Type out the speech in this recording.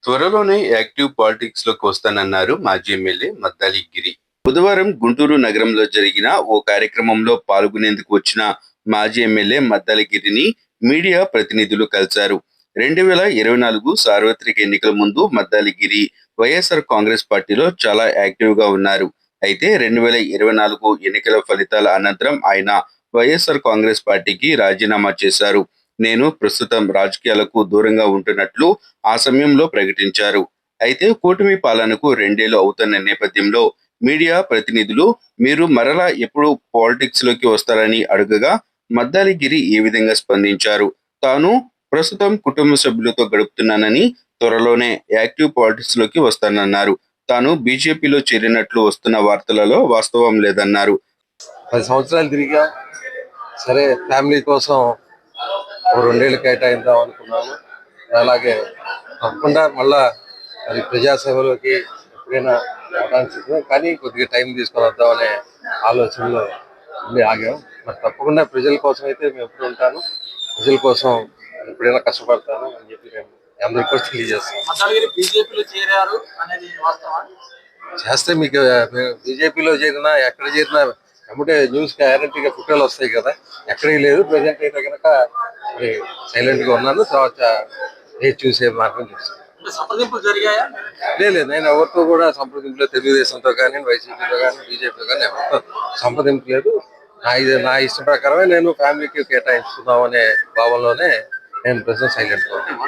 త్వరలోనే active politics లోకి వస్తానన్నారు మాజీ ఎమ్మెల్యే మద్దాలి గిరి. బుధవారం గుంటూరు నగరంలో జరిగిన ఓ కార్యక్రమంలో పాల్గొనేందుకు వచ్చిన మాజీ ఎమ్మెల్యే మద్దాలి గిరిని మీడియా ప్రతినిధులు కలిశారు. 2024 సార్వత్రిక ఎన్నికల ముందు మద్దాలి గిరి వైఎస్ఆర్ కాంగ్రెస్ పార్టీలో చాలా యాక్టివ్ గా ఉన్నారు. అయితే 2024 ఎన్నికల ఫలితాల అనంతరం ఆయన వైఎస్ఆర్ కాంగ్రెస్ పార్టీకి రాజీనామా చేశారు. నేను ప్రస్తుతం రాజకీయాలకు దూరంగా ఉంటున్నట్లు ఆ సమయంలో ప్రకటించారు. అయితే కూటమి పాలనకు 2 ఏళ్లు అవుతున్న నేపథ్యంలో మీడియా ప్రతినిధులు మీరు మరలా ఎప్పుడు పాలిటిక్స్ లోకి వస్తారని అడగగా మద్దాలి గిరి ఈ విధంగా స్పందించారు. తాను ప్రస్తుతం కుటుంబ సభ్యులతో గడుపుతున్నానని, త్వరలోనే యాక్టివ్ పాలిటిక్స్ లోకి వస్తానన్నారు. తాను బీజేపీలో చేరినట్లు వస్తున్న వార్తలలో వాస్తవం లేదన్నారు. 10 సంవత్సరాలు తిరిగా సరే ఫ్యామిలీ కోసం ఓ 2 ఏళ్ళు కేటాయిద్దాం అనుకున్నాను. అలాగే తప్పకుండా మళ్ళా అది ప్రజాసేవలోకి ఎప్పుడైనా రావడానికి సిద్ధం. కానీ కొద్దిగా టైం తీసుకొని వద్దాం అనే ఆలోచనలో ఉండి ఆగాం. మరి తప్పకుండా ప్రజల కోసం అయితే మేము ఎప్పుడు ఉంటాను, ప్రజల కోసం ఎప్పుడైనా కష్టపడతాను అని చెప్పి నేను అందరికీ కూడా తెలియజేస్తాను. చేస్తే మీకు బీజేపీలో చేరినా ఎక్కడ చేరినా ఎమ్మటే న్యూస్ గ్యారంటీగా ఫోటోలు వస్తాయి కదా. ఎక్కడికి లేదు, ప్రజెంట్ అయితే కనుక మరి సైలెంట్ గా ఉన్నాను. తర్వాత చూసే మార్గం చేస్తాను. లేదు, నేను ఎవరితో కూడా సంప్రదింపులో, తెలుగుదేశంతో కానీ, వైసీపీతో కానీ, బీజేపీతో కానీ ఎవరితో సంప్రదింపు లేదు. నా ఇష్టం ప్రకారమే నేను ఫ్యామిలీకి కేటాయిస్తున్నాం అనే భావంలోనే నేను ప్రస్తుతం సైలెంట్ గా ఉన్నాను.